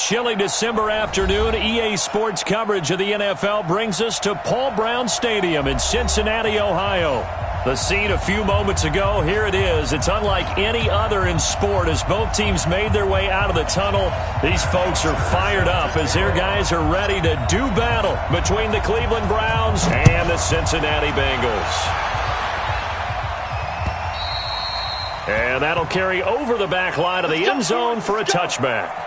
chilly December afternoon, EA Sports coverage of the NFL brings us to Paul Brown Stadium in Cincinnati, Ohio. The scene a few moments ago, here it is. It's unlike any other in sport as both teams made their way out of the tunnel. These folks are fired up as their guys are ready to do battle between the Cleveland Browns and the Cincinnati Bengals. And that'll carry over the back line of the end zone for a touchback.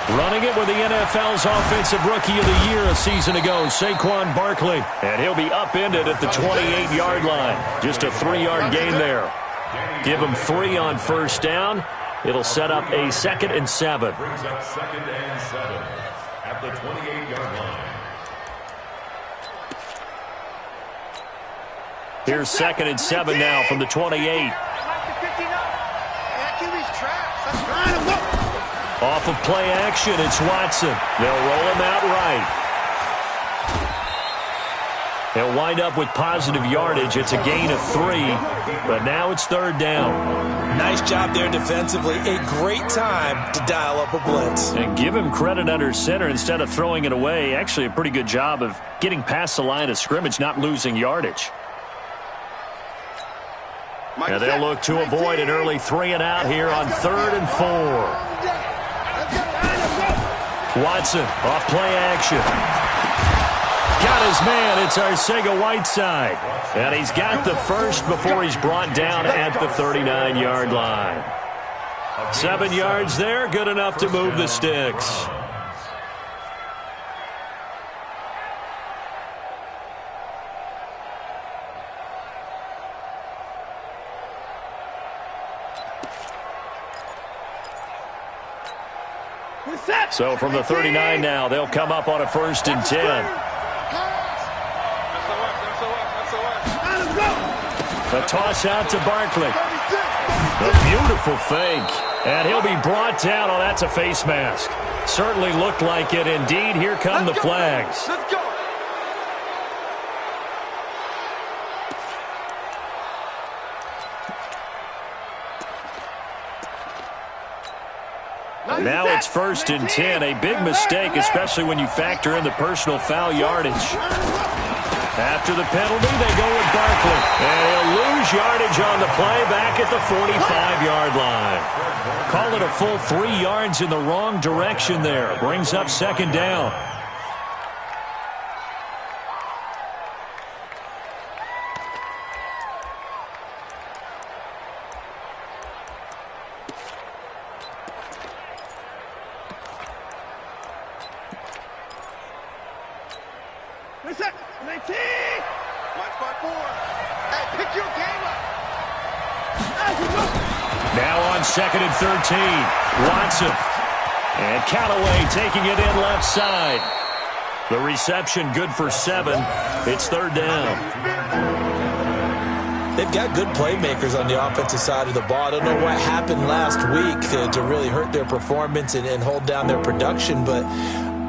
Running it with the NFL's Offensive Rookie of the Year a season ago, Saquon Barkley. And he'll be upended at the 28-yard line. Just a 3-yard gain there. Give him 3 on first down. It'll set up a 2nd and 7. Brings up 2nd and 7 at the 28-yard line. Here's 2nd and 7 now from the 28. Off of play action, it's Watson. They'll roll him out right. He'll wind up with positive yardage. It's a gain of 3, but now it's 3rd down. Nice job there defensively. A great time to dial up a blitz. And give him credit under center instead of throwing it away. Actually, a pretty good job of getting past the line of scrimmage, not losing yardage. And they'll look to avoid an early 3 and out here on 3rd and 4. Watson off play action. Got his man. It's Arcega-Whiteside. And he's got the first before he's brought down at the 39-yard line. 7 yards there, good enough to move the sticks. So from the 39 now, they'll come up on a 1st and 10. The toss out to Barkley. A beautiful fake. And he'll be brought down. Oh, that's a face mask. Certainly looked like it. Indeed, here come the flags. Let's go. Now it's 1st and 10. A big mistake, especially when you factor in the personal foul yardage. After the penalty, they go with Barkley. And he'll lose yardage on the play back at the 45-yard line. Call it a full 3 yards in the wrong direction there. Brings up 2nd down. Now on 2nd and 13. Watson. And Callaway taking it in left side. The reception good for 7. It's 3rd down. They've got good playmakers on the offensive side of the ball. I don't know what happened last week to really hurt their performance and hold down their production, but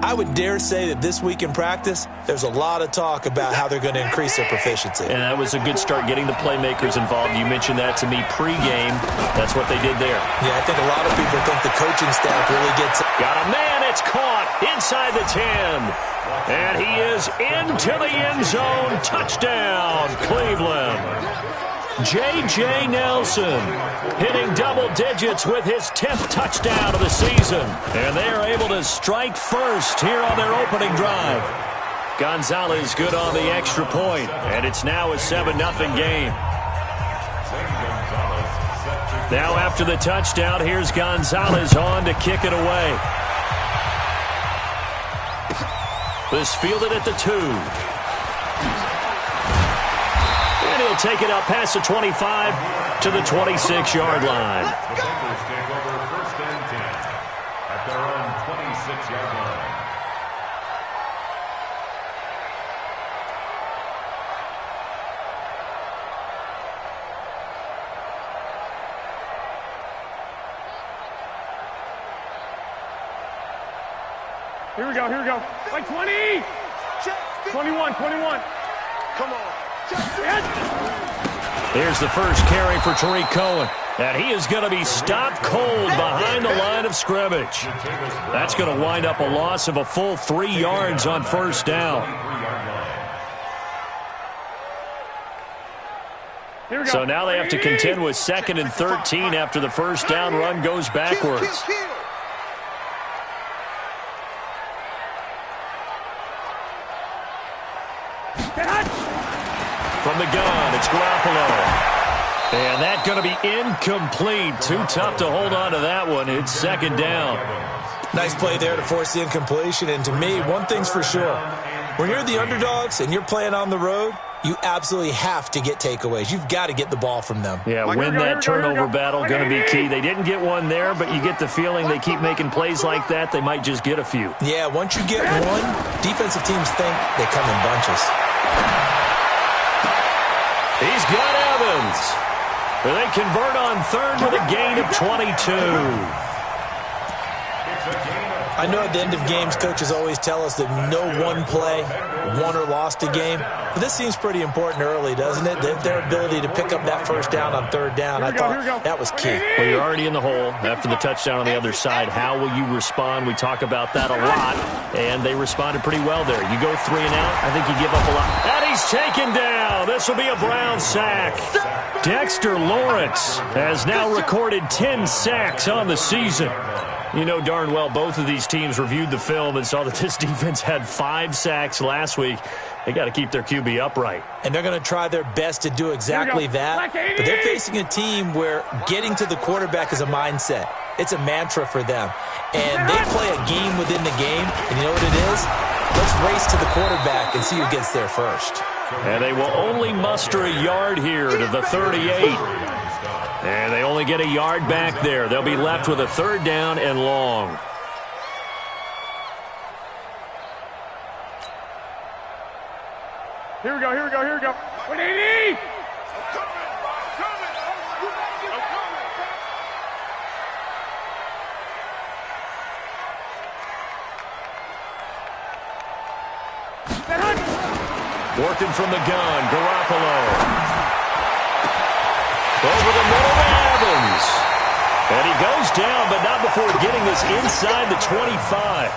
I would dare say that this week in practice, there's a lot of talk about how they're going to increase their proficiency. And that was a good start getting the playmakers involved. You mentioned that to me pregame. That's what they did there. Yeah, I think a lot of people think the coaching staff really gets it. Got a man. It's caught inside the 10. And he is into the end zone. Touchdown, Cleveland. J.J. Nelson hitting double digits with his 10th touchdown of the season. And they are able to strike first here on their opening drive. Gonzalez good on the extra point, and it's now a 7-0 game. Now after the touchdown, here's Gonzalez on to kick it away. This fielded at the 2. And he'll take it up past the 25 to the 26-yard line. The Bengals take over 1st and 10 at their own 26-yard line. Here we go. Like 20. 21. Come on. Here's the first carry for Tariq Cohen. And he is going to be stopped cold behind the line of scrimmage. That's going to wind up a loss of a full 3 yards on first down. So now they have to contend with 2nd and 13 after the first down run goes backwards. From the gun, it's Garoppolo. And that's going to be incomplete. Too tough to hold on to that one. It's 2nd down. Nice play there to force the incompletion. And to me, one thing's for sure. When you're the underdogs and you're playing on the road, you absolutely have to get takeaways. You've got to get the ball from them. Yeah, win that turnover battle, going to be key. They didn't get one there, but you get the feeling they keep making plays like that, they might just get a few. Yeah, once you get one, defensive teams think they come in bunches. He's got Evans. They convert on 3rd with a gain of 22. I know at the end of games, coaches always tell us that no one play won or lost a game. But this seems pretty important early, doesn't it? Their ability to pick up that first down on 3rd down, I thought that was key. Well, you're already in the hole after the touchdown on the other side. How will you respond? We talk about that a lot, and they responded pretty well there. You go 3 and out, I think you give up a lot. And he's taken down. This will be a Brown sack. Dexter Lawrence has now recorded 10 sacks on the season. You know darn well both of these teams reviewed the film and saw that this defense had 5 sacks last week. They got to keep their QB upright. And they're going to try their best to do exactly that. But they're facing a team where getting to the quarterback is a mindset. It's a mantra for them. And they play a game within the game. And you know what it is? Let's race to the quarterback and see who gets there first. And they will only muster a yard here to the 38. And they only get a yard back there. They'll be left with a 3rd down and long. Here we go. 180. Working from the gun, Garoppolo. Over the middle to Evans. And he goes down, but not before getting this inside the 25.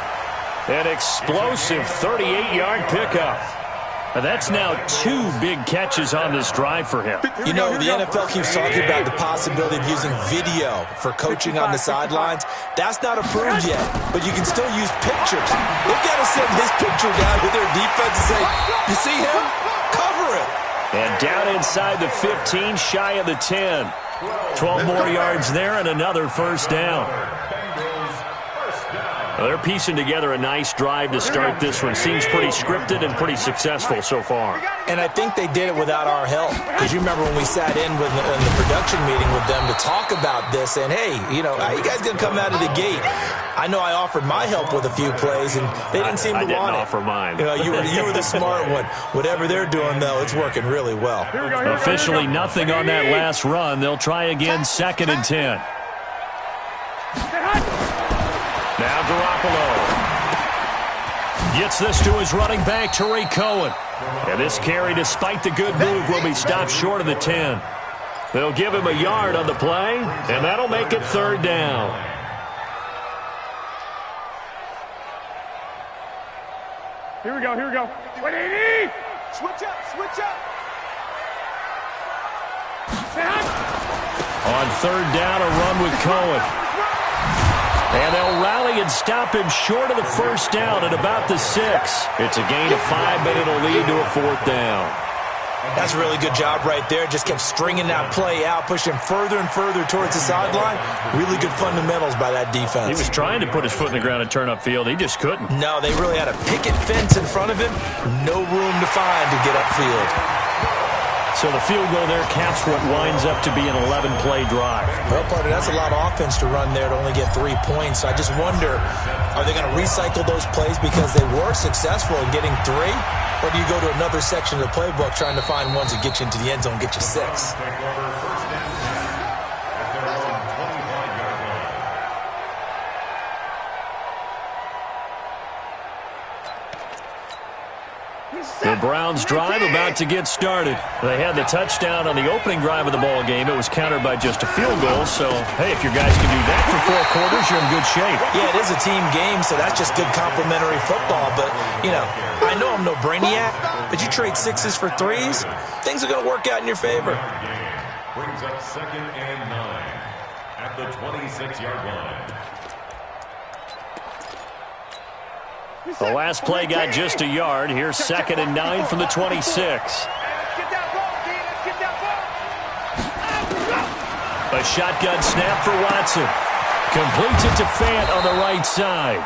An explosive 38-yard pickup. And that's now 2 big catches on this drive for him. You know, the NFL keeps talking about the possibility of using video for coaching on the sidelines. That's not approved yet, but you can still use pictures. They've got to send his picture down to their defense and say, you see him? Cover it. And down inside the 15, shy of the 10. 12 more yards there and another first down. Well, they're piecing together a nice drive to start this one. Seems pretty scripted and pretty successful so far. And I think they did it without our help. Because you remember when we sat in the production meeting with them to talk about this, and hey, you know, how you guys going to come out of the gate? I know I offered my help with a few plays, and they didn't seem to want it. I didn't offer mine. You know, you were the smart one. Whatever they're doing, though, it's working really well. Officially nothing on that last run. They'll try again, 2nd and 10. Now Garoppolo gets this to his running back, Tariq Cohen. And this carry, despite the good move, will be stopped short of the 10. They'll give him a yard on the play, and that'll make it 3rd down. Here we go. 180. Switch up. On 3rd down, a run with Cohen. And they'll rally and stop him short of the first down at about the 6. It's a gain of 5, but it'll lead to a 4th down. That's a really good job right there. Just kept stringing that play out, pushing him further and further towards the sideline. Really good fundamentals by that defense. He was trying to put his foot in the ground and turn upfield. He just couldn't. No, they really had a picket fence in front of him. No room to find to get upfield. So the field goal there caps what winds up to be an 11-play drive. Well, partner, that's a lot of offense to run there to only get 3 points. I just wonder, are they going to recycle those plays because they were successful in getting 3? Or do you go to another section of the playbook trying to find ones that get you into the end zone, get you 6? Browns drive about to get started. They had the touchdown on the opening drive of the ball game. It was countered by just a field goal. So, hey, if your guys can do that for 4 quarters, you're in good shape. Yeah, it is a team game, so that's just good complementary football. But, you know, I know I'm no brainiac, but you trade 6s for 3s, things are going to work out in your favor. Brings up 2nd and 9 at the 26-yard line. The last play got just a yard. Here's 2nd and 9 from the 26. A shotgun snap for Watson. Completes it to Fant on the right side.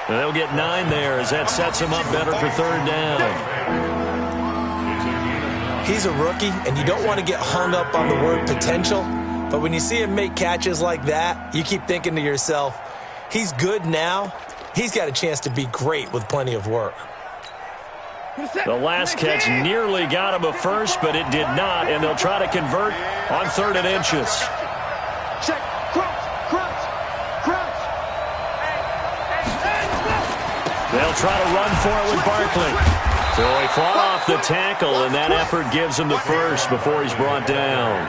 And they'll get 9 there as that sets him up better for 3rd down. He's a rookie, and you don't want to get hung up on the word potential. But when you see him make catches like that, you keep thinking to yourself, he's good now. He's got a chance to be great with plenty of work. The last catch nearly got him a first, but it did not, and they'll try to convert on 3rd and inches. Check. Crunch. They'll try to run for it with Barkley. So he fought off the tackle, and that effort gives him the first before he's brought down.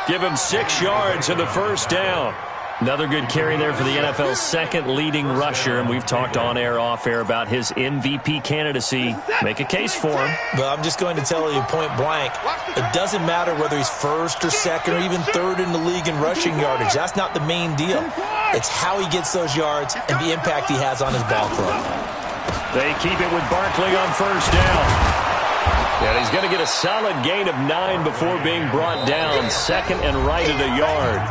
Give him 6 yards and the first down. Another good carry there for the NFL's 2nd leading rusher, and we've talked on air, off air about his MVP candidacy. Make a case for him. Well, I'm just going to tell you point blank, it doesn't matter whether he's 1st or 2nd or even 3rd in the league in rushing yardage. That's not the main deal. It's how he gets those yards and the impact he has on his ball club. They keep it with Barkley on 1st down. And he's going to get a solid gain of 9 before being brought down. 2nd and right at a yard.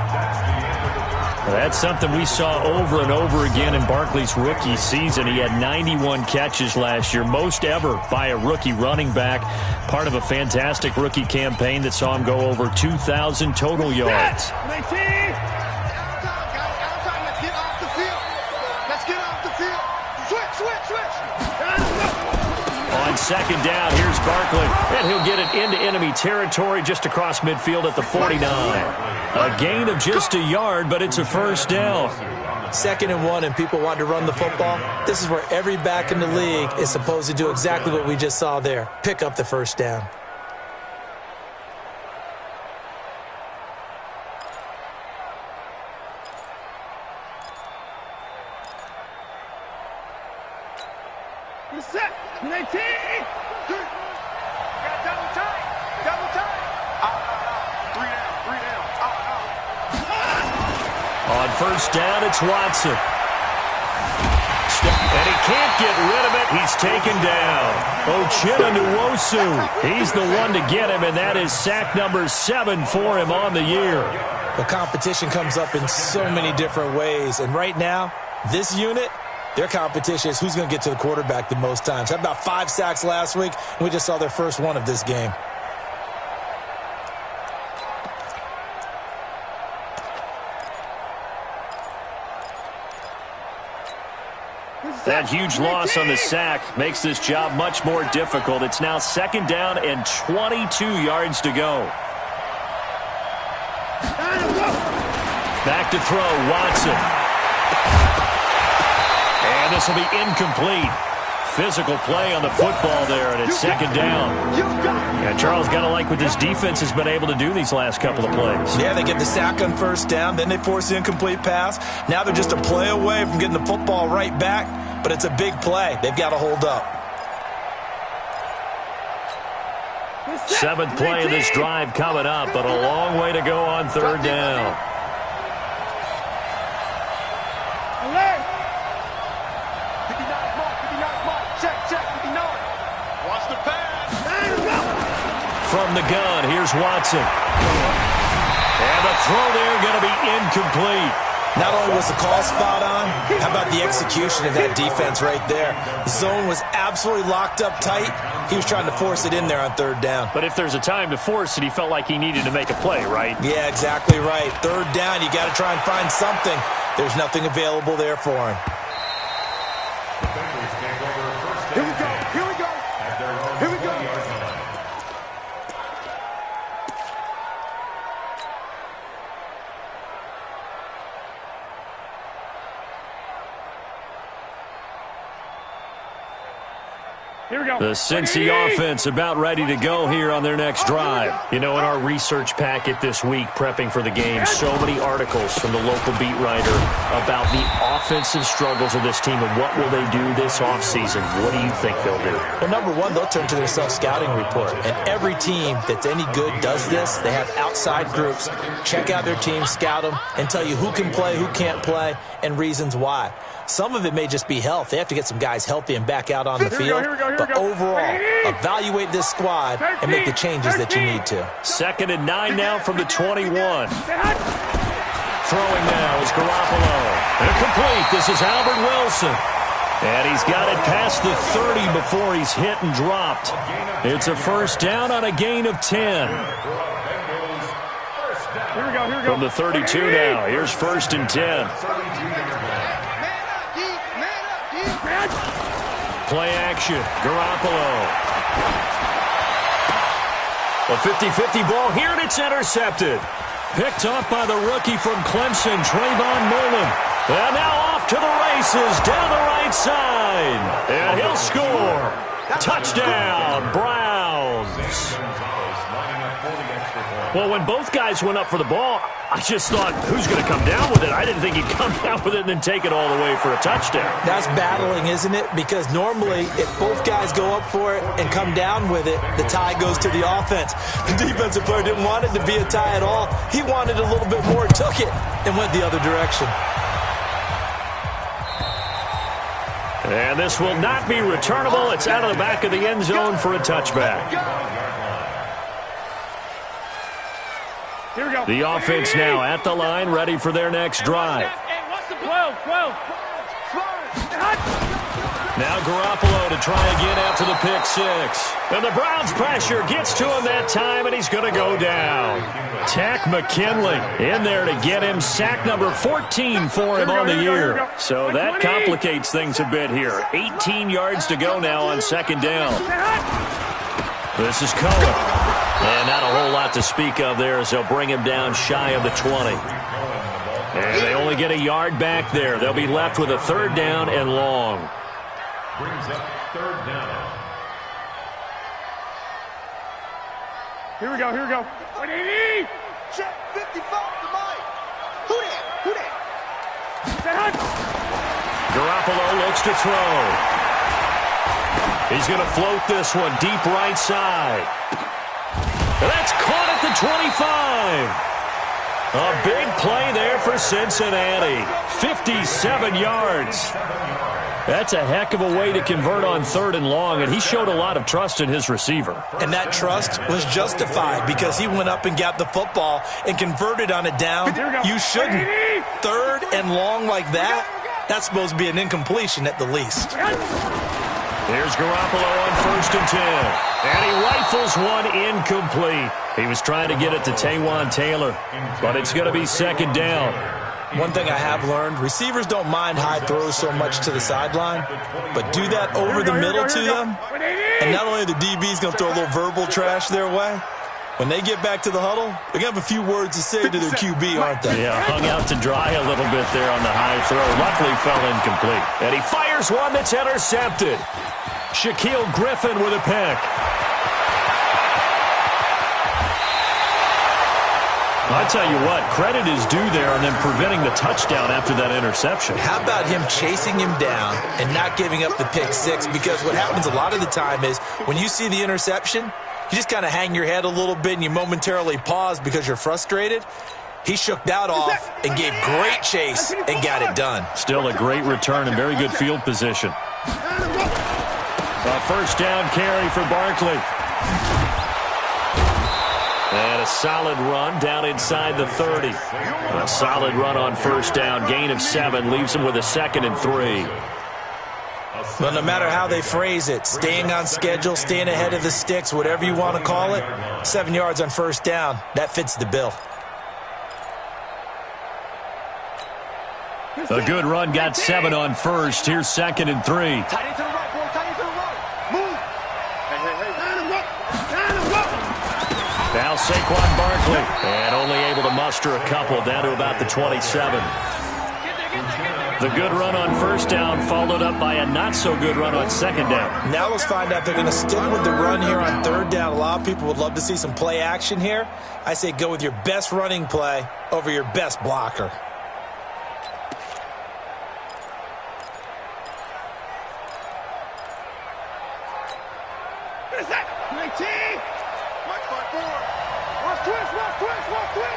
That's something we saw over and over again in Barkley's rookie season. He had 91 catches last year, most ever by a rookie running back. Part of a fantastic rookie campaign that saw him go over 2,000 total yards. Let's get off the field. Switch. On 2nd down, here's Barkley, and he'll get it into enemy territory just across midfield at the 49. A gain of just a yard, but it's a first down. 2nd and 1, and people want to run the football. This is where every back in the league is supposed to do exactly what we just saw there. Pick up the first down. Set. 19. Got double time. Three down. On 1st down, it's Watson. And he can't get rid of it. He's taken down. Uchenna Nwosu. He's the one to get him, and that is sack number 7 for him on the year. The competition comes up in so many different ways, and right now, this unit, their competition is who's going to get to the quarterback the most times. Had about 5 sacks last week, and we just saw their first one of this game. That huge loss on the sack makes this job much more difficult. It's now 2nd down and 22 yards to go. Back to throw, Watson. And this will be incomplete. Physical play on the football there, and it's 2nd down. And Charles, got to like what this defense has been able to do these last couple of plays. Yeah, they get the sack on 1st down, then they force the incomplete pass. Now they're just a play away from getting the football right back, but it's a big play. They've got to hold up. 7th play of this drive coming up, but a long way to go on 3rd down. From the gun, here's Watson. And the throw there going to be incomplete. Not only was the call spot on, how about the execution of that defense right there? The zone was absolutely locked up tight. He was trying to force it in there on 3rd down. But if there's a time to force it, he felt like he needed to make a play, right? Yeah, exactly right. 3rd down, you got to try and find something. There's nothing available there for him. Here we go. Here we go. The Cincy offense about ready to go here on their next drive. You know, in our research packet this week, prepping for the game, so many articles from the local beat writer about the offensive struggles of this team and what will they do this offseason. What do you think they'll do? Well, number one, they'll turn to their self-scouting report. And every team that's any good does this. They have outside groups, check out their team, scout them, and tell you who can play, who can't play, and reasons why. Some of it may just be health. They have to get some guys healthy and back out on the field. But overall, evaluate this squad and make the changes that you need to. 2nd and 9 now from the 21. Throwing now is Garoppolo. Incomplete. This is Albert Wilson. And he's got it past the 30 before he's hit and dropped. It's a first down on a gain of 10. Here we go. From the 32 now. Here's 1st and 10. Play action. Garoppolo. A 50-50 ball here, and it's intercepted. Picked off by the rookie from Clemson, Trayvon Mullen. And now off to the races down the right side. And he'll score. Touchdown, Browns. Well, when both guys went up for the ball, I just thought, who's going to come down with it? I didn't think he'd come down with it and then take it all the way for a touchdown. That's battling, isn't it? Because normally, if both guys go up for it and come down with it, the tie goes to the offense. The defensive player didn't want it to be a tie at all. He wanted a little bit more, took it, and went the other direction. And this will not be returnable. It's out of the back of the end zone for a touchback. Here we go. The offense now at the line, ready for their next drive. 12. Now Garoppolo to try again after the pick six. And the Browns pressure gets to him that time, and he's going to go down. Tack McKinley in there to get him sack number 14 for him on the year. So that complicates things a bit here. 18 yards to go now on 2nd down. This is Cohen. And not a whole lot to speak of there as they'll bring him down shy of the 20. And they only get a yard back there. They'll be left with a 3rd down and long. Brings up 3rd down. Here we go. 180. Check 55 to Mike. Who that? Garoppolo looks to throw. He's going to float this one deep right side. And that's caught at the 25. A big play there for Cincinnati. 57 yards. That's a heck of a way to convert on 3rd and long, and he showed a lot of trust in his receiver. And that trust was justified because he went up and got the football and converted on a down. You shouldn't. 3rd and long like that, that's supposed to be an incompletion at the least. Here's Garoppolo on 1st and 10. And he rifles one incomplete. He was trying to get it to Taywan Taylor, but it's going to be 2nd down. One thing I have learned, receivers don't mind high throws so much to the sideline, but do that over the middle to them, and not only the DB's going to throw a little verbal trash their way, when they get back to the huddle, they're going to have a few words to say to their QB, aren't they? Yeah, hung out to dry a little bit there on the high throw. Luckily fell incomplete. And he fires one that's intercepted. Shaquille Griffin with a pick. I tell you what, credit is due there on them preventing the touchdown after that interception. How about him chasing him down and not giving up the pick six? Because what happens a lot of the time is when you see the interception, you just kind of hang your head a little bit and you momentarily pause because you're frustrated. He shook that off and gave great chase and got it done. Still a great return and very good field position. A 1st down carry for Barkley. And a solid run down inside the 30. A solid run on 1st down. Gain of 7 leaves him with a 2nd and 3. Well, no matter how they phrase it, staying on schedule, staying ahead of the sticks, whatever you want to call it, 7 yards on 1st down, that fits the bill. A good run, got 7 on 1st. Here's 2nd and 3. Tight into the right, boy. Tight into the right. Move. Now Saquon Barkley. And only able to muster a couple down to about the 27. The good run on first down followed up by a not-so-good run on second down. Now let's find out if they're going to stick with the run here on third down. A lot of people would love to see some play action here. I say go with your best running play over your best blocker. What is that? 19! Watch my board! Watch twist, watch twist, watch twist!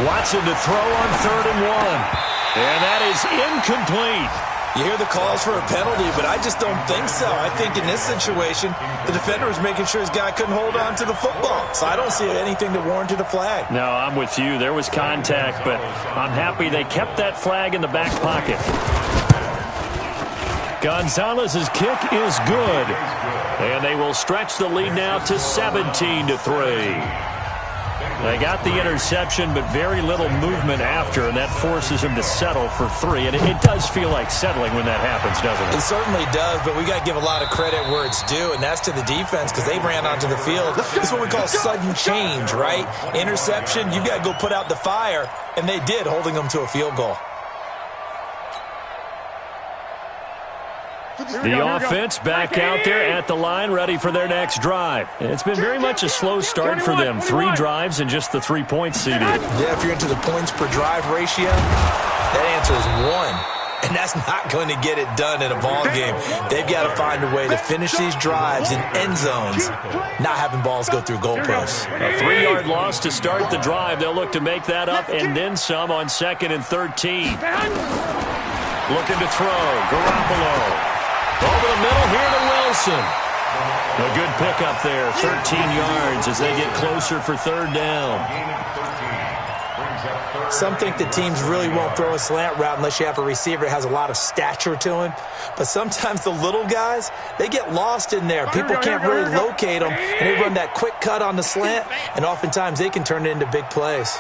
Watson to throw on 3rd and 1. And that is incomplete. You hear the calls for a penalty, but I just don't think so. I think in this situation, the defender was making sure his guy couldn't hold on to the football. So I don't see anything that warranted a flag. No, I'm with you. There was contact, but I'm happy they kept that flag in the back pocket. Gonzalez's kick is good. And they will stretch the lead now to 17-3. They got the interception, but very little movement after, and that forces him to settle for 3. And it does feel like settling when that happens, doesn't it? It certainly does, but we got to give a lot of credit where it's due, and that's to the defense because they ran onto the field. This is what we call sudden change, right? Interception, you got to go put out the fire, and they did, holding them to a field goal. The offense back out there at the line, ready for their next drive. It's been very much a slow start for them. 3 drives and just the 3 points seeded. Yeah, if you're into the points per drive ratio, that answer is 1. And that's not going to get it done in a ball game. They've got to find a way to finish these drives in end zones, not having balls go through goalposts. A 3-yard loss to start the drive. They'll look to make that up and then some on 2nd and 13. Looking to throw. Garoppolo. Over the middle here to Wilson. A good pickup there, 13 yards as they get closer for 3rd down. Some think that teams really won't throw a slant route unless you have a receiver that has a lot of stature to him. But sometimes the little guys, they get lost in there. People can't really locate them, and they run that quick cut on the slant, and oftentimes they can turn it into big plays.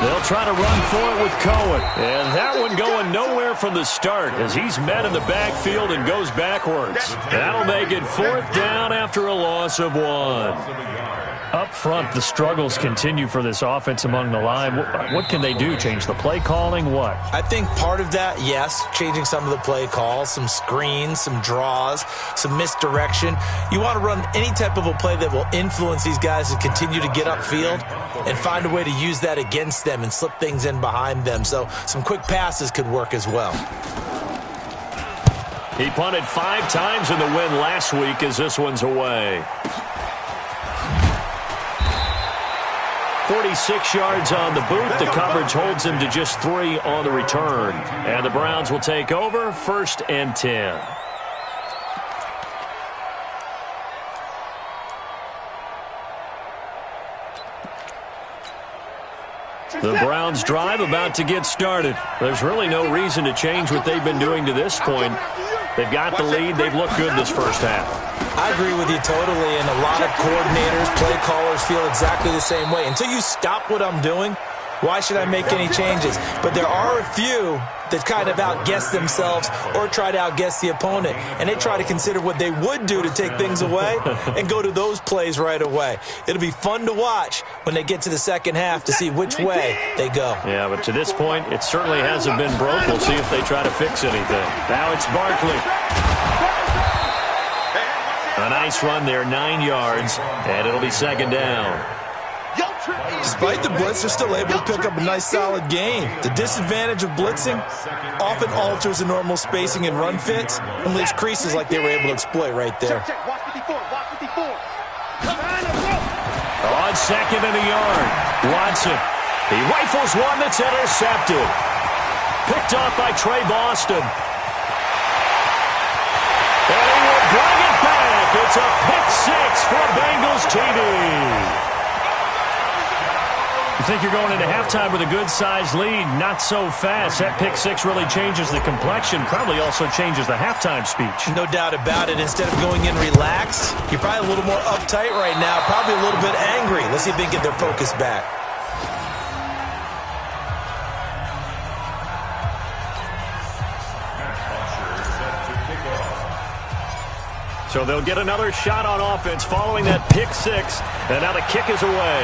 They'll try to run for it with Cohen. And that one going nowhere from the start as he's met in the backfield and goes backwards. That'll make it 4th down after a loss of 1. Up front, the struggles continue for this offense among the line. What can they do? Change the play calling? What? I think part of that, yes, changing some of the play calls, some screens, some draws, some misdirection. You want to run any type of a play that will influence these guys to continue to get upfield and find a way to use that against them and slip things in behind them. So some quick passes could work as well. He punted 5 times in the win last week as this one's away. 46 yards on the boot. The coverage holds him to just 3 on the return. And the Browns will take over 1st and 10. The Browns drive about to get started. There's really no reason to change what they've been doing to this point. They've got the lead. They've looked good this first half. I agree with you totally, and a lot of coordinators, play callers feel exactly the same way. Until you stop what I'm doing, why should I make any changes? But there are a few that kind of outguess themselves or try to outguess the opponent, and they try to consider what they would do to take things away and go to those plays right away. It'll be fun to watch when they get to the second half to see which way they go. Yeah, but to this point, it certainly hasn't been broke. We'll see if they try to fix anything. Now it's Barkley. A nice run there, 9 yards, and it'll be 2nd down. Despite the blitz, they're still able to pick up a nice solid gain. The disadvantage of blitzing often alters the normal spacing and run fits and leaves creases like they were able to exploit right there. On 2nd and a yard, Watson. He rifles one that's intercepted. Picked off by Trey Boston. And he will bring it back. It's a pick 6 for Bengals TD. You think you're going into halftime with a good-sized lead, not so fast. That pick 6 really changes the complexion, probably also changes the halftime speech. No doubt about it. Instead of going in relaxed, you're probably a little more uptight right now, probably a little bit angry. Let's see if they can get their focus back. So they'll get another shot on offense following that pick 6, and now the kick is away.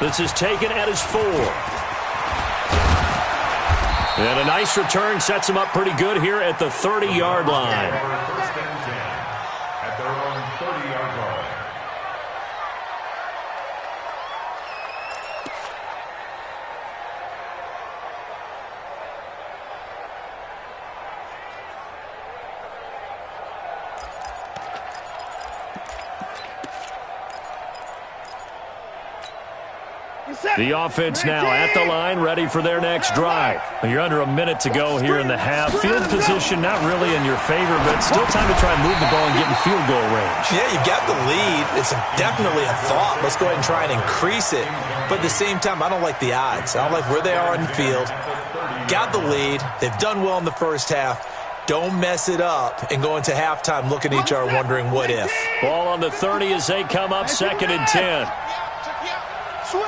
This is taken at his 4. And a nice return sets him up pretty good here at the 30-yard line. First and 10 at their own 30-yard line. The offense now at the line, ready for their next drive. You're under a minute to go here in the half. Field position not really in your favor, but still time to try and move the ball and get in field goal range. Yeah, you've got the lead. It's definitely a thought. Let's go ahead and try and increase it. But at the same time, I don't like the odds. I don't like where they are in the field. Got the lead. They've done well in the first half. Don't mess it up and go into halftime looking at each other wondering what if. Ball on the 30 as they come up 2nd and 10. Switch.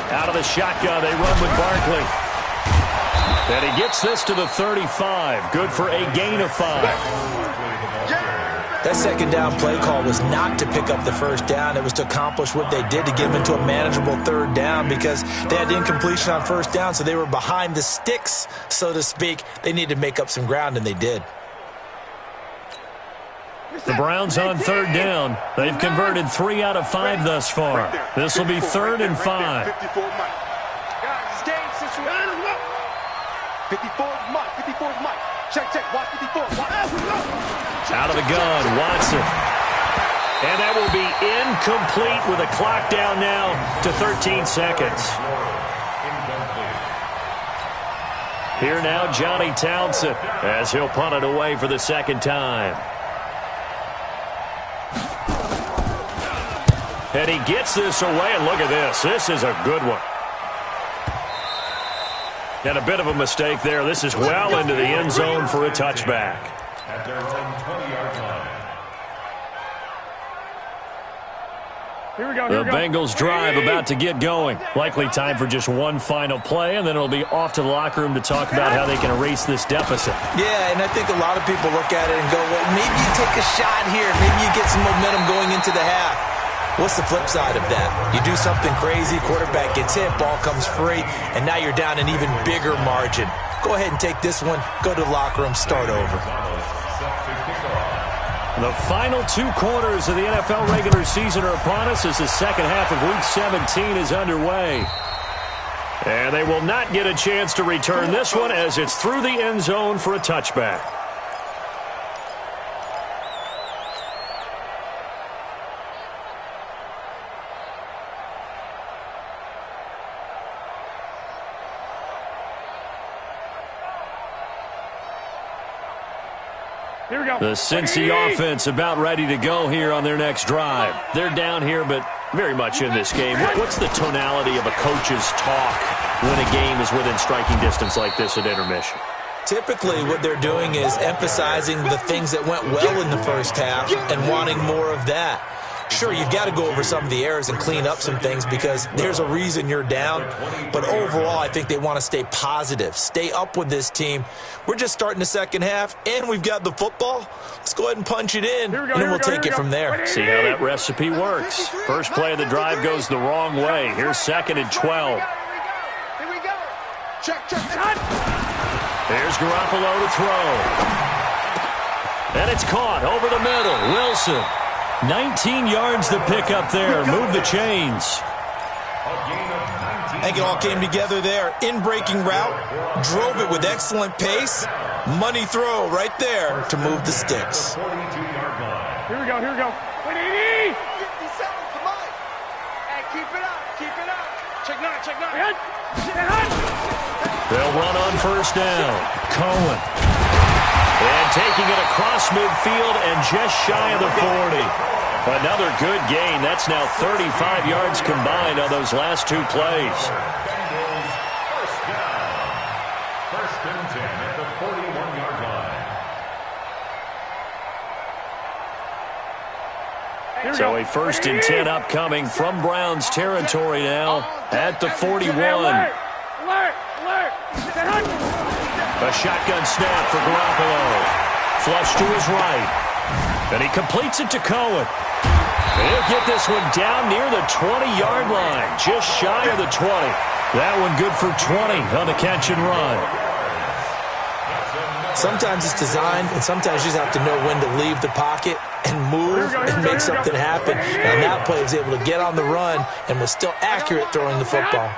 Out of the shotgun, they run with Barkley. And he gets this to the 35. Good for a gain of 5. That second down play call was not to pick up the first down. It was to accomplish what they did to get them into a manageable third down because they had incompletion on first down, so they were behind the sticks, so to speak. They needed to make up some ground, and they did. The Browns on third down. They've converted 3 out of 5 thus far. This will be 3rd and 5. 54 Mike. Guys, it's game situation. 54 Mike. 54 Mike. Check. Watch 54. Out of the gun, Watson. And that will be incomplete with a clock down now to 13 seconds. Here now, Johnny Townsend, as he'll punt it away for the second time. And he gets this away, and look at this. This is a good one. And a bit of a mistake there. This is well into the end zone for a touchback. At their own 20-yard line. The Bengals drive about to get going. Likely time for just one final play, and then it'll be off to the locker room to talk about how they can erase this deficit. Yeah, and I think a lot of people look at it and go, well, maybe you take a shot here. Maybe you get some momentum going into the half. What's the flip side of that? You do something crazy, quarterback gets hit, ball comes free, and now you're down an even bigger margin. Go ahead and take this one, go to the locker room, start over. The final 2 quarters of the NFL regular season are upon us as the second half of Week 17 is underway. And they will not get a chance to return this one as it's through the end zone for a touchback. Here we go. The Cincy offense about ready to go here on their next drive. They're down here, but very much in this game. What's the tonality of a coach's talk when a game is within striking distance like this at intermission? Typically, what they're doing is emphasizing the things that went well in the first half and wanting more of that. Sure, you've got to go over some of the errors and clean up some things because there's a reason you're down. But overall, I think they want to stay positive, stay up with this team. We're just starting the second half, and we've got the football. Let's go ahead and punch it in, and then we'll take it from there. See how that recipe works. First play of the drive goes the wrong way. Here's 2nd and 12. Here we go. Check. Here's Garoppolo to throw. And it's caught over the middle. Wilson. 19 yards to pick up there. Move the chains. I think it all came together there. In-breaking route. Drove it with excellent pace. Money throw right there to move the sticks. Here we go. 180. 57 to Mike. Hey, keep it up. Check nine. They'll run on first down. Cohen. And taking it across midfield and just shy of the 40. Another good gain. That's now 35 yards combined on those last 2 plays. First down. 1st and 10 at the 41-yard line. So a 1st and 10 upcoming from Browns territory now at the 41. Alert. A shotgun snap for Garoppolo. Flush to his right. And he completes it to Cohen. He'll get this one down near the 20-yard line, just shy of the 20. That one good for 20 on the catch and run. Sometimes it's designed, and sometimes you just have to know when to leave the pocket and move and make something happen. And that play was able to get on the run and was still accurate throwing the football.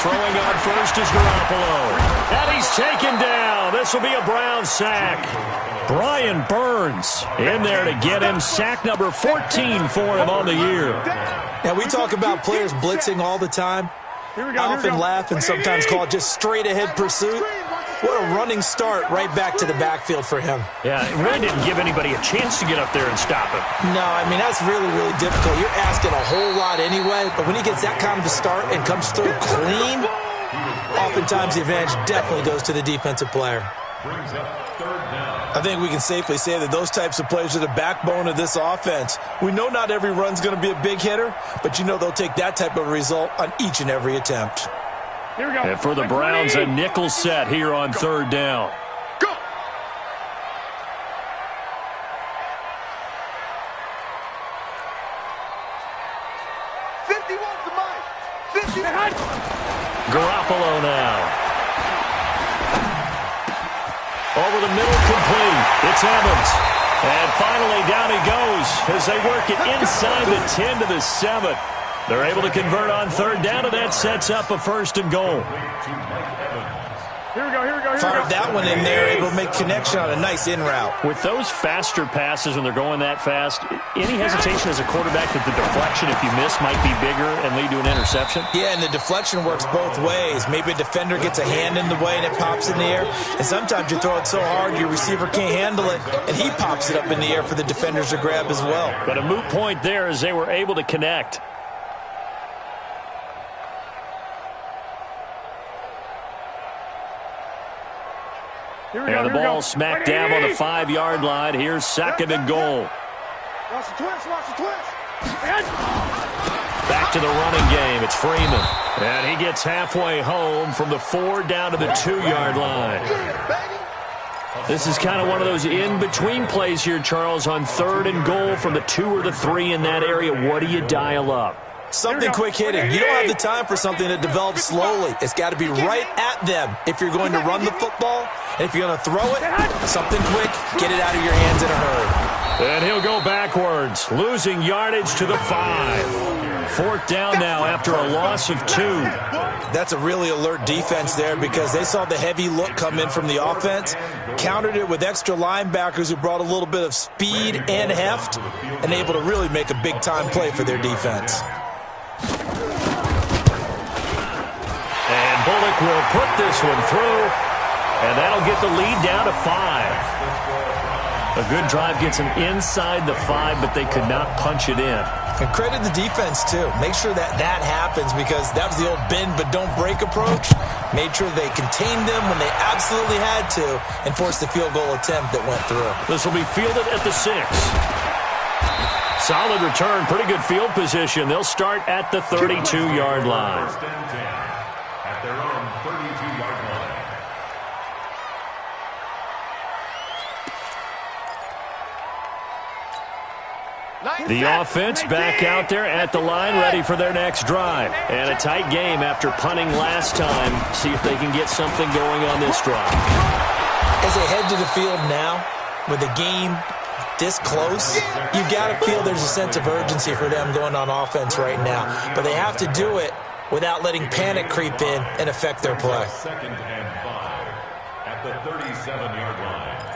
Throwing on first is Garoppolo. And he's taken down. This will be a Brown sack. Brian Burns in there to get him sack number 14 for him on the year. Now, we talk about players blitzing all the time. I often laugh and sometimes call it just straight-ahead pursuit. What a running start right back to the backfield for him. Yeah, it really didn't give anybody a chance to get up there and stop him. No, I mean, that's really, really difficult. You're asking a whole lot anyway, but when he gets that kind of a start and comes through clean, oftentimes the advantage definitely goes to the defensive player. I think we can safely say that those types of plays are the backbone of this offense. We know not every run's going to be a big hitter, but you know they'll take that type of result on each and every attempt. Here we go. And for the Browns, a nickel set here on third down. Go. Garoppolo now. Over the middle, complete. It's Evans. And finally, down he goes as they work it inside the 10 to the 7. They're able to convert on third down, and that sets up a first and goal. Here we go. Fired that one in there, able to make connection on a nice in route. With those faster passes when they're going that fast, any hesitation as a quarterback that the deflection, if you miss, might be bigger and lead to an interception? Yeah, and the deflection works both ways. Maybe a defender gets a hand in the way and it pops in the air. And sometimes you throw it so hard your receiver can't handle it, and he pops it up in the air for the defenders to grab as well. But a moot point there as they were able to connect. And the ball smacked down on the 5-yard line. Here's second and goal. Watch the twist. Back to the running game. It's Freeman. And he gets halfway home from the 4 down to the 2-yard line. This is kind of one of those in-between plays here, Charles, on third and goal from the 2 or the 3 in that area. What do you dial up? Something quick hitting. You don't have the time for something that develops slowly. It's got to be right at them if you're going to run the football. And if you're going to throw it, something quick, get it out of your hands in a hurry. And he'll go backwards, losing yardage to the 5. 4th down now after a loss of 2. That's a really alert defense there because they saw the heavy look come in from the offense, countered it with extra linebackers who brought a little bit of speed and heft, and able to really make a big-time play for their defense. And Bullock will put this one through, and that'll get the lead down to 5. A good drive gets them inside the 5, but they could not punch it in. And credit the defense, too. Make sure that happens because that was the old bend but don't break approach. Made sure they contained them when they absolutely had to and forced the field goal attempt that went through. This will be fielded at the 6. Solid return, pretty good field position. They'll start at the 32-yard line. First and 10 at their own 32-yard line. The offense back out there at the line, ready for their next drive. And a tight game after punting last time. See if they can get something going on this drive. As they head to the field now, with the game this close, you've got to feel there's a sense of urgency for them going on offense right now. But they have to do it without letting panic creep in and affect their play. 2nd and 5 at the 37-yard line.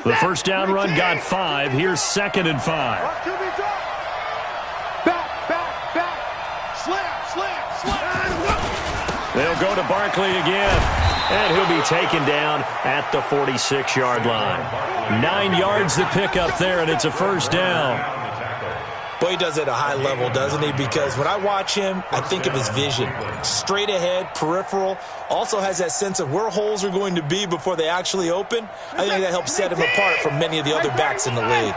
The first down run got 5. Here's 2nd and 5. Back. Slam. They'll go to Barkley again. And he'll be taken down at the 46-yard line. 9 yards to pick up there, and it's a first down. Boy, he does it at a high level, doesn't he? Because when I watch him, I think of his vision. Straight ahead, peripheral. Also has that sense of where holes are going to be before they actually open. I think that helps set him apart from many of the other backs in the league.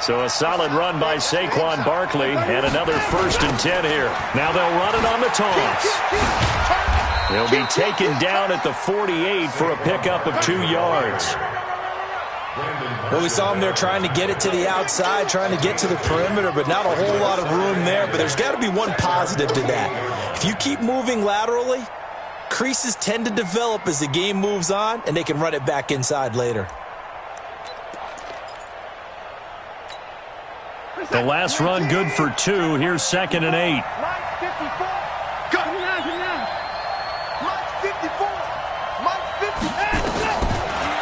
So a solid run by Saquon Barkley and another 1st and 10 here. Now they'll run it on the toss. They'll be taken down at the 48 for a pickup of 2 yards. Brandon Well, we saw him there trying to get it to the outside, trying to get to the perimeter, but not a whole lot of room there. But there's got to be one positive to that. If you keep moving laterally, creases tend to develop as the game moves on, and they can run it back inside later. The last run good for 2. Here's 2nd and 8. Mike 54. Go. Mike 54. Mike 50.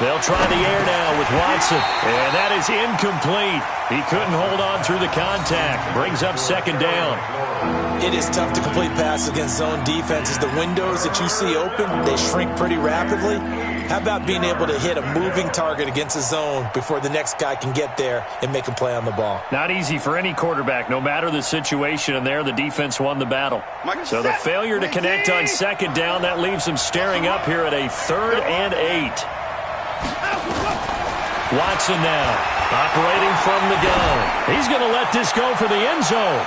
They'll try the air now with Watson. And that is incomplete. He couldn't hold on through the contact. Brings up 2nd down. It is tough to complete passes against zone defenses. The windows that you see open, they shrink pretty rapidly. How about being able to hit a moving target against a zone before the next guy can get there and make a play on the ball? Not easy for any quarterback, no matter the situation. And there, the defense won the battle. So the failure to connect on 2nd down, that leaves him staring up here at a 3rd and 8. Watson now, operating from the gun. He's going to let this go for the end zone.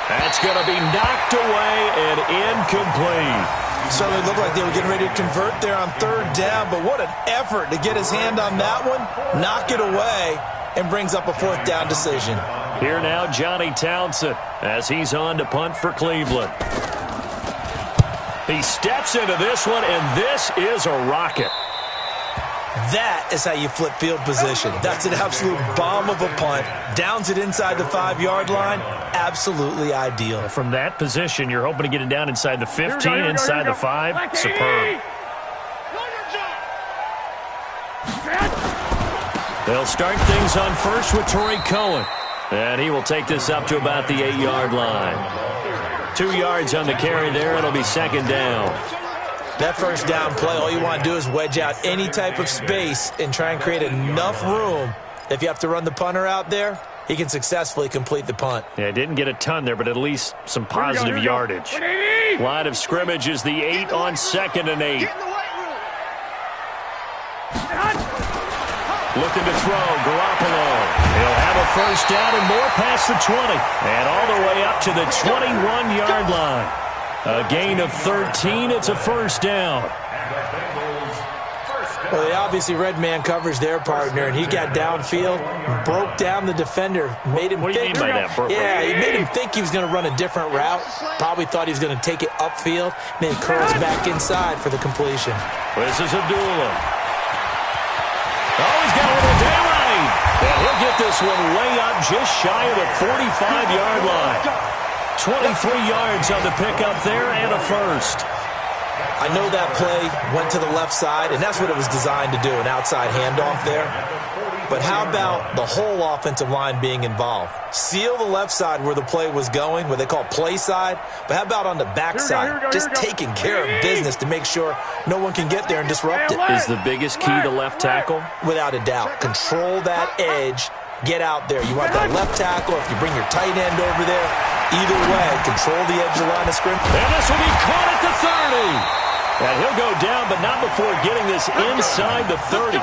That's going to be knocked away and incomplete. Certainly looked like they were getting ready to convert there on 3rd down, but what an effort to get his hand on that one, knock it away, and brings up a 4th down decision. Here now, Johnny Townsend, as he's on to punt for Cleveland. He steps into this one, and this is a rocket. That is how you flip field position. That's an absolute bomb of a punt. Downs it inside the 5-yard line. Absolutely ideal. From that position, you're hoping to get it down inside the 15, inside the 5. Superb. They'll start things on first with Torrey Cohen. And he will take this up to about the 8-yard line. 2 yards on the carry there. It'll be 2nd down. That 1st down play, all you want to do is wedge out any type of space and try and create enough room. If you have to run the punter out there, he can successfully complete the punt. Yeah, didn't get a ton there, but at least some positive yardage. Line of scrimmage is the 8 on 2nd and 8. Looking to throw, Garoppolo. He'll have a 1st down and more past the 20. And all the way up to the 21-yard line. A gain of 13. It's a 1st down. Well, they obviously red man coverage their partner, and he got downfield, broke down the defender, made him think. What do you mean by that? Yeah, he made him think he was going to run a different route. Probably thought he was going to take it upfield, and then curls back inside for the completion. This is Abdullah. Oh, he's got a little daylight. And he'll get this one way up just shy of the 45-yard line. 23 yards on the pickup there and a 1st. I know that play went to the left side, and that's what it was designed to do, an outside handoff there. But how about the whole offensive line being involved? Seal the left side where the play was going, what they call play side. But how about on the back side? Just taking care of business to make sure no one can get there and disrupt it. Is the biggest key to left tackle? Without a doubt. Control that edge. Get out there. You want that left tackle. If you bring your tight end over there, either way, control the edge of the line of scrimmage. And this will be caught at the 30. And he'll go down, but not before getting this inside the 30.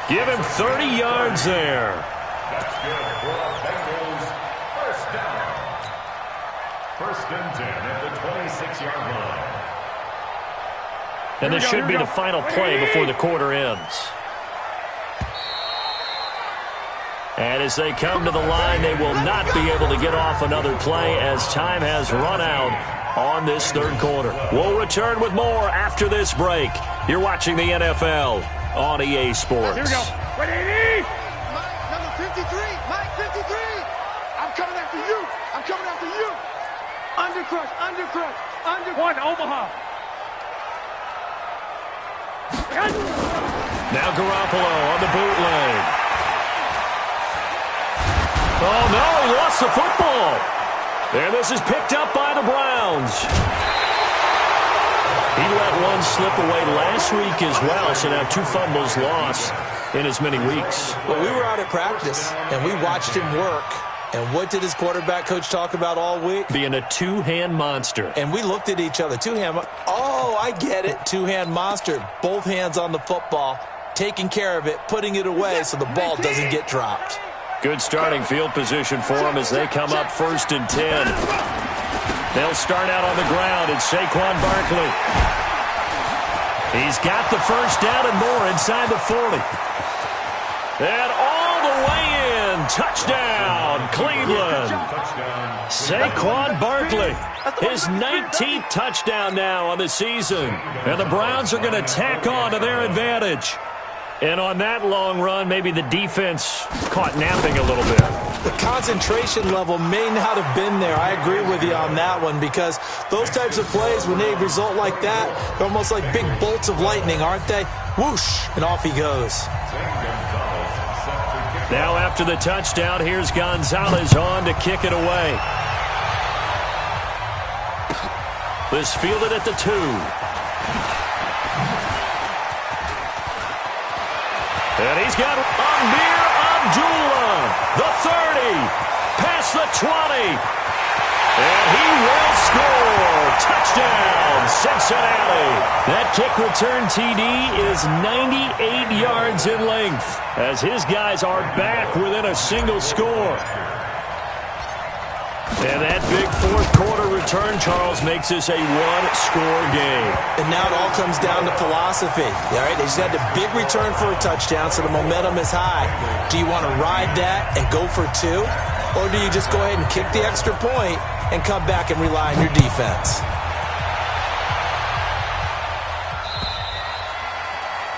Give him 30 yards there. That's good for Bengals. 1st down. 1st and 10 at the 26-yard line. And this should be the final play before the quarter ends. And as they come to the line, they will not be able to get off another play as time has run out on this 3rd quarter. We'll return with more after this break. You're watching the NFL on EA Sports. Here we go. Ready? Mike, number 53. Mike, 53. I'm coming after you. I'm coming after you. Undercrush, undercrush, under. 1, Omaha. Now Garoppolo on the bootleg. Oh, no, he lost the football. And this is picked up by the Browns. He let one slip away last week as well, so now 2 fumbles lost in as many weeks. Well, we were out at practice, and we watched him work. And what did his quarterback coach talk about all week? Being a 2-hand monster. And we looked at each other. 2-hand. Oh, I get it. 2-hand monster. Both hands on the football, taking care of it, putting it away so the ball doesn't get dropped. Good starting field position for them as they come up 1st and 10. They'll start out on the ground. It's Saquon Barkley. He's got the 1st down and more inside the 40. And all the way in. Touchdown, Cleveland. Saquon Barkley, his 19th touchdown now on the season. And the Browns are going to tack on to their advantage. And on that long run, maybe the defense caught napping a little bit. The concentration level may not have been there. I agree with you on that one, because those types of plays, when they result like that, they're almost like big bolts of lightning, aren't they? Whoosh, and off he goes. Now after the touchdown, here's Gonzalez on to kick it away. This fielded at the 2. And he's got Amir Abdullah, the 30, past the 20. And he will score. Touchdown, Cincinnati. That kick return TD is 98 yards in length, as his guys are back within a single score. And that big fourth quarter return, Charles, makes this a one-score game. And now it all comes down to philosophy. All right, they just had a big return for a touchdown, so the momentum is high. Do you want to ride that and go for 2? Or do you just go ahead and kick the extra point and come back and rely on your defense?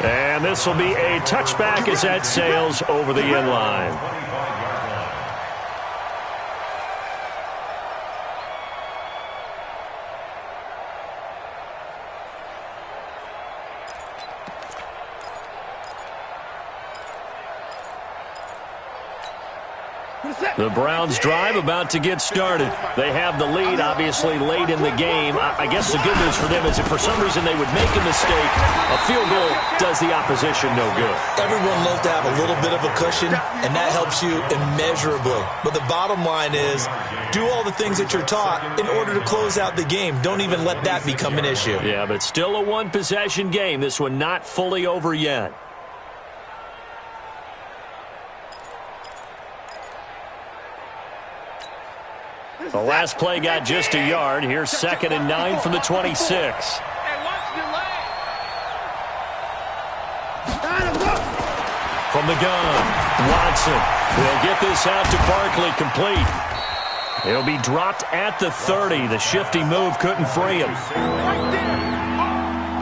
And this will be a touchback as that sails over the end line. The Browns drive about to get started. They have the lead, obviously, late in the game. I guess the good news for them is if for some reason they would make a mistake, a field goal does the opposition no good. Everyone loves to have a little bit of a cushion, and that helps you immeasurably. But the bottom line is, do all the things that you're taught in order to close out the game. Don't even let that become an issue. Yeah, but still a one-possession game. This one not fully over yet. The last play got just a yard. Here's 2nd and 9 from the 26. From the gun, Watson will get this out to Barkley, complete. He'll be dropped at the 30. The shifty move couldn't free him.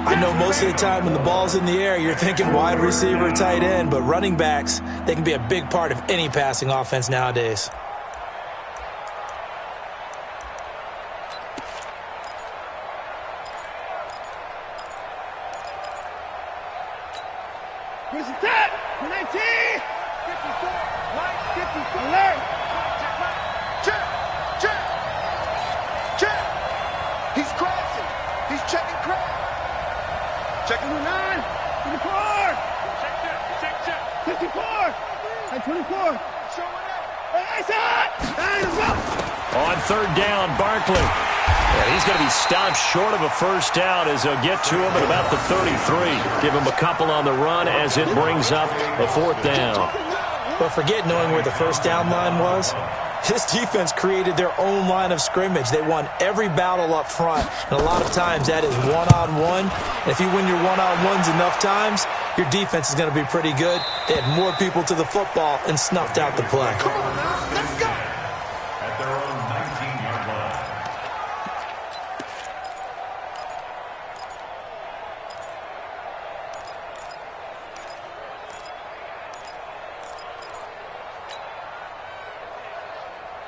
I know most of the time when the ball's in the air, you're thinking wide receiver, tight end, but running backs, they can be a big part of any passing offense nowadays. Where's the tap? 19! 54! Right, 54! Alert! Check! Check! Check! He's crashing! He's checking crash! Checking the 9! 54! Check! 54! And 24! Hey, shot! And it's up! On 3rd down, Barkley. And he's going to be stopped short of a first down as they'll get to him at about the 33. Give him a couple on the run as it brings up a 4th down. But forget knowing where the first down line was. This defense created their own line of scrimmage. They won every battle up front, and a lot of times that is one-on-one. And if you win your one-on-ones enough times, your defense is going to be pretty good. They had more people to the football and snuffed out the play. Come on now, let's go! At their own 19-yard line.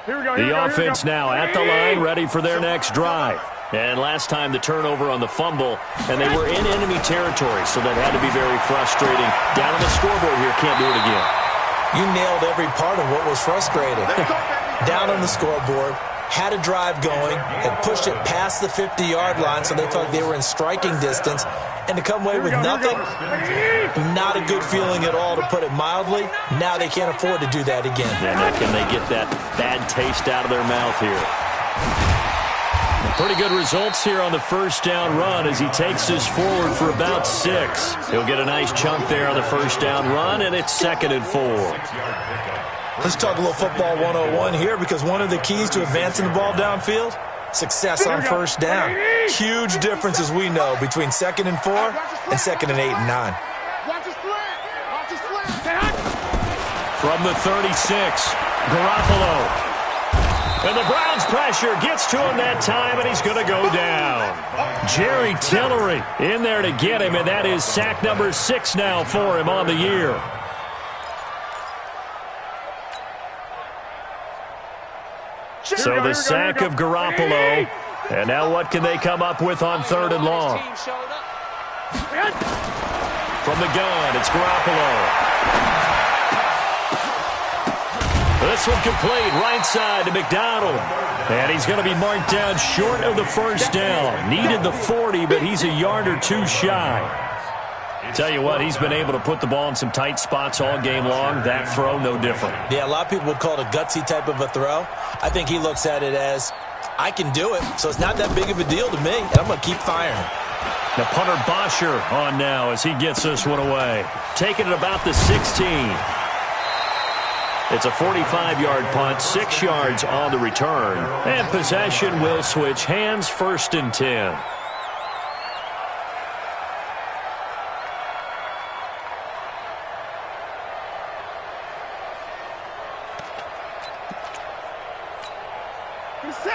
The offense now at the line, ready for their next drive. And last time the turnover on the fumble, and they were in enemy territory, so that had to be very frustrating. Down on the scoreboard here, can't do it again. You nailed every part of what was frustrating. Down on the scoreboard, had a drive going, had pushed it past the 50-yard line, so they felt they were in striking distance, and to come away with nothing, not a good feeling at all, to put it mildly. Now they can't afford to do that again. And can they get that bad taste out of their mouth here? Pretty good results here on the first down run as he takes this forward for about 6. He'll get a nice chunk there on the first down run, and it's 2nd and 4. Let's talk a little football 101 here, because one of the keys to advancing the ball downfield, success on first down. Huge difference, as we know, between 2nd and 4 and 2nd and 8 and 9. Watch his slant! Watch his slant! From the 36, Garoppolo. And the Browns' pressure gets to him that time, and he's going to go down. Jerry Tillery in there to get him, and that is sack number 6 now for him on the year. So the sack of Garoppolo. And now what can they come up with on 3rd and long? From the gun, it's Garoppolo. This one complete, right side to McDonald. And he's going to be marked down short of the first down. Needed the 40, but he's a yard or two shy. Tell you what, he's been able to put the ball in some tight spots all game long. That throw, no different. Yeah, a lot of people would call it a gutsy type of a throw. I think he looks at it as, I can do it, so it's not that big of a deal to me, and I'm going to keep firing. The punter Bosher on now as he gets this one away. Taking it about the 16. It's a 45-yard punt, 6 yards on the return. And possession will switch hands, 1st and 10.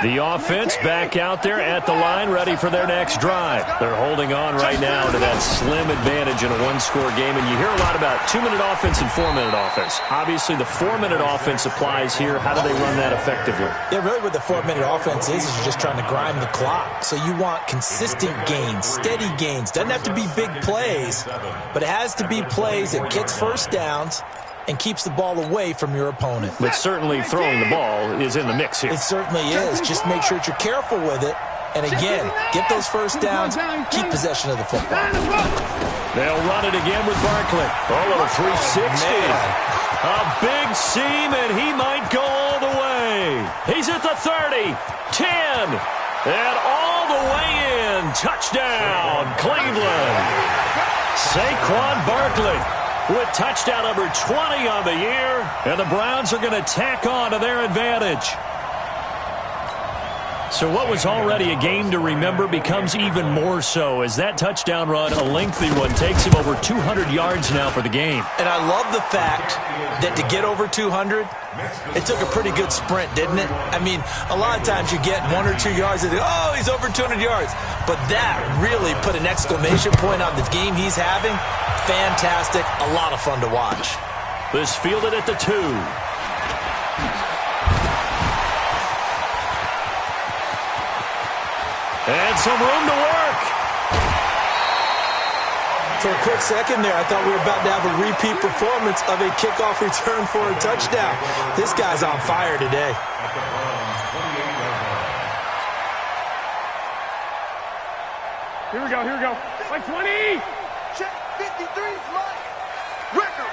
The offense back out there at the line, ready for their next drive. They're holding on right now to that slim advantage in a one-score game. And you hear a lot about 2-minute offense and 4-minute offense. Obviously, the 4-minute offense applies here. How do they run that effectively? Yeah, really what the 4-minute offense is you're just trying to grind the clock. So you want consistent gains, steady gains. Doesn't have to be big plays, but it has to be plays that gets first downs and keeps the ball away from your opponent. But certainly throwing the ball is in the mix here. It certainly is. Just make sure that you're careful with it. And again, get those first downs, keep possession of the football. They'll run it again with Barkley. Oh, a 360. A big seam, and he might go all the way. He's at the 30, 10, and all the way in. Touchdown, Cleveland. Saquon Barkley with touchdown number 20 on the year, and the Browns are going to tack on to their advantage. So what was already a game to remember becomes even more so as that touchdown run, a lengthy one, takes him over 200 yards now for the game. And I love the fact that to get over 200, it took a pretty good sprint, didn't it? I mean, a lot of times you get 1 or 2 yards and oh, he's over 200 yards. But that really put an exclamation point on the game he's having. Fantastic. A lot of fun to watch. This fielded at the 2. And some room to work. For a quick second there, I thought we were about to have a repeat performance of a kickoff return for a touchdown. This guy's on fire today. Here we go, here we go. Like 20. Check 53, Mike. Record.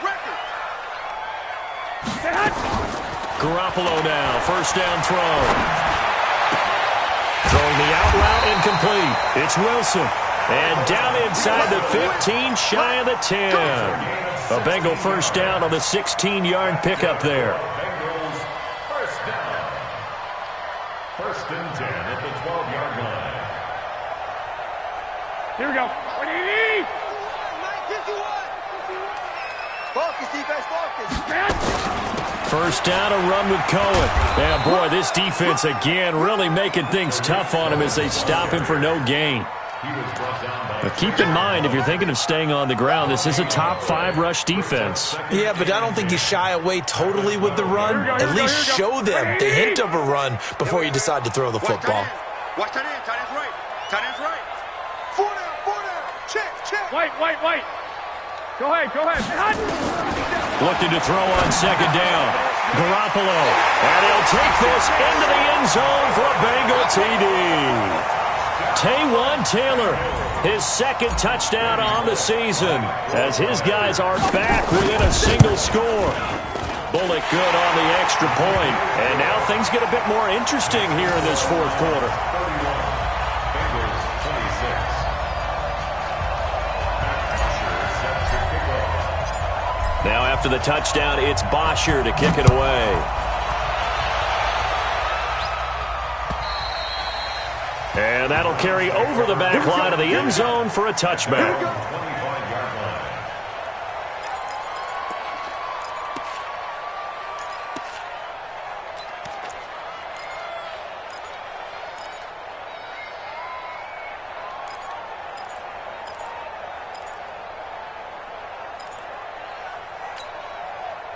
Garoppolo now, first down throw. Throwing the out route incomplete. It's Wilson. And down inside the 15, shy of the 10. A Bengal first down on the 16-yard pickup there. Bengals first down. 1st and 10 at the 12-yard line. Here we go. 180. Focus, defense, focus. First down, a run with Cohen. Yeah, boy, this defense again really making things tough on him as they stop him for no gain. But keep in mind, if you're thinking of staying on the ground, this is a top 5 rush defense. Yeah, but I don't think you shy away totally with the run. At least show them the hint of a run before you decide to throw the football. Watch tight end. Tight end's right. Tight end's right. 4 down. Check. Wait. Go ahead. Looking to throw on 2nd down. Garoppolo. And he'll take this into the end zone for a Bengal TD. Taywan Taylor, his 2nd touchdown on the season, as his guys are back within a single score. Bullock good on the extra point. And now things get a bit more interesting here in this 4th quarter. Now after the touchdown, it's Bosher to kick it away. And that'll carry over the back line of the end zone for a touchback.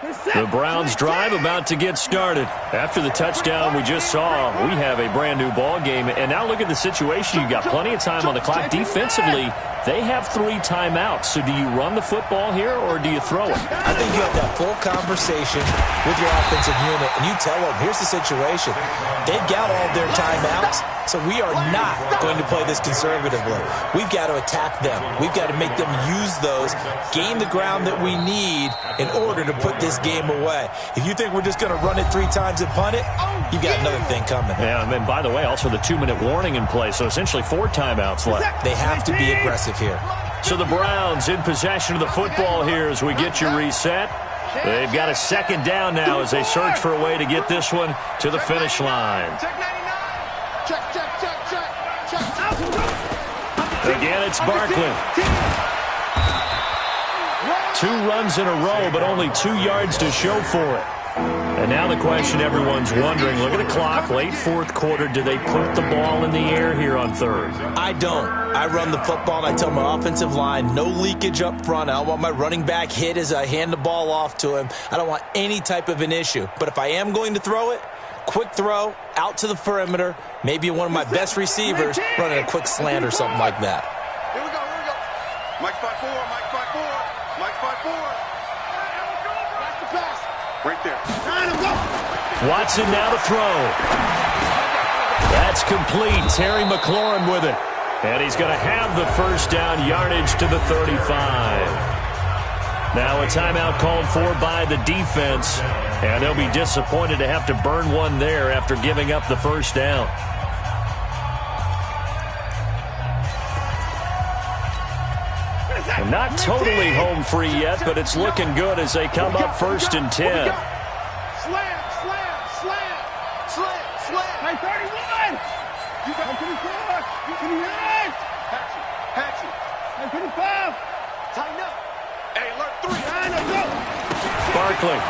The Browns drive about to get started. After the touchdown we just saw, we have a brand new ball game. And now look at the situation. You've got plenty of time on the clock. Defensively, they have 3 timeouts. So do you run the football here or do you throw it? I think you have that full conversation with your offensive unit, and you tell them, here's the situation. They've got all their timeouts, so we are not going to play this conservatively. We've got to attack them. We've got to make them use those, gain the ground that we need in order to put this game away. If you think we're just going to run it 3 times and punt it, you've got another thing coming. Yeah, and by the way, also the 2-minute warning in play, so essentially 4 timeouts left. They have to be aggressive here. So the Browns in possession of the football here as we get you reset. They've got a second down now as they search for a way to get this one to the finish line. Again, it's Barkley. 2 runs in a row, but only 2 yards to show for it. And now the question everyone's wondering, look at the clock, late 4th quarter, do they put the ball in the air here on 3rd? I don't. I run the football, and I tell my offensive line, no leakage up front. I don't want my running back hit as I hand the ball off to him. I don't want any type of an issue. But if I am going to throw it, quick throw, out to the perimeter, maybe one of my best receivers running a quick slant or something like that. Here we go, here we go. Mike 5-4, Mike 5-4, Mike 5-4. Right there. Watson now to throw. That's complete. Terry McLaurin with it. And he's going to have the first down, yardage to the 35. Now a timeout called for by the defense. And they'll be disappointed to have to burn one there after giving up the first down. Not totally home free yet, but it's looking good as they come up 1st and 10. Slam, slam, slam, slam, slam. 31. You got 24. You can hit. Patchy. 25. Tighten up. Hey, alert 3. Line up, go. Barkley.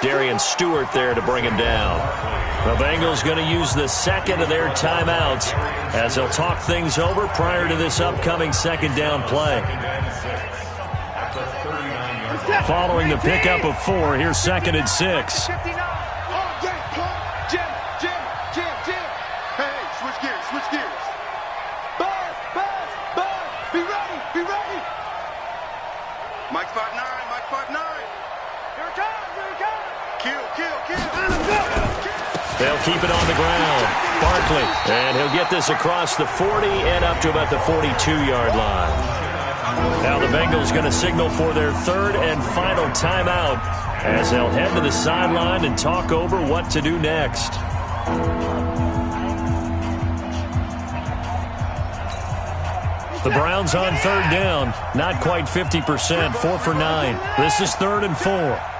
Darian Stewart there to bring him down. The Bengals going to use the second of their timeouts as they'll talk things over prior to this upcoming second down play. Following the pickup of 4, here's 2nd and 6. Jim. Hey, switch gears. Buzz. Be ready. Mike 5-9. Here it comes. Kill. They'll keep it on the ground. Barkley, and he'll get this across the 40 and up to about the 42-yard line. Now the Bengals going to signal for their 3rd and final timeout as they'll head to the sideline and talk over what to do next. The Browns on 3rd down, not quite 50%, 4 for 9. This is 3rd and 4.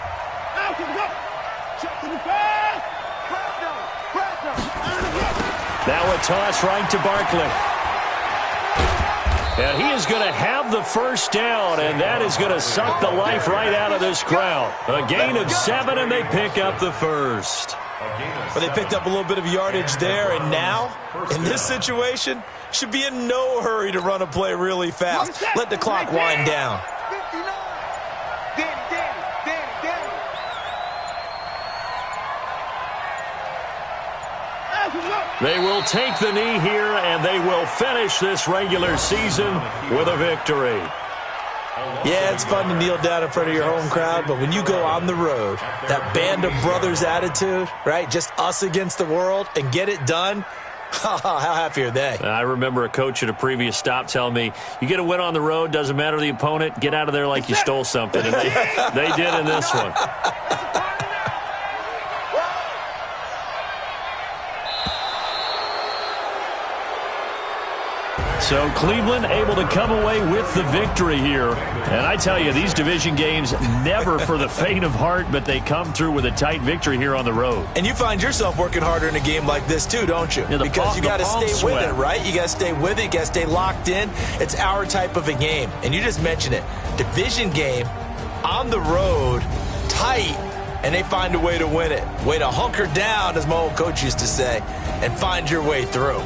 Now a toss right to Barkley. And he is going to have the first down, and that is going to suck the life right out of this crowd. A gain of 7, and they pick up the first. But they picked up a little bit of yardage there, and now, in this situation, should be in no hurry to run a play really fast. Let the clock wind down. They will take the knee here, and they will finish this regular season with a victory. Yeah, it's fun to kneel down in front of your home crowd, but when you go on the road, that band of brothers attitude, right, just us against the world, and get it done, how happy are they? I remember a coach at a previous stop telling me, you get a win on the road, doesn't matter the opponent, get out of there like you stole something. And they did in this one. So Cleveland able to come away with the victory here. And I tell you, these division games never for the faint of heart, but they come through with a tight victory here on the road. And you find yourself working harder in a game like this too, don't you? Yeah, because you got to stay with it, right? You got to stay with it. You got to stay locked in. It's our type of a game. And you just mentioned it. Division game, on the road, tight, and they find a way to win it. Way to hunker down, as my old coach used to say, and find your way through.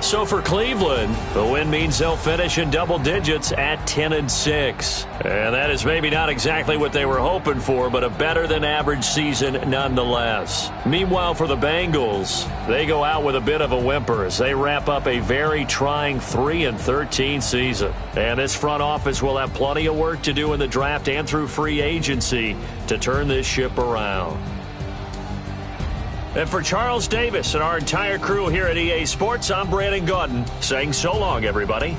So for Cleveland, the win means they'll finish in double digits at 10-6. And that is maybe not exactly what they were hoping for, but a better-than-average season nonetheless. Meanwhile, for the Bengals, they go out with a bit of a whimper as they wrap up a very trying 3-13 season. And this front office will have plenty of work to do in the draft and through free agency to turn this ship around. And for Charles Davis and our entire crew here at EA Sports, I'm Brandon Gaudin saying so long, everybody.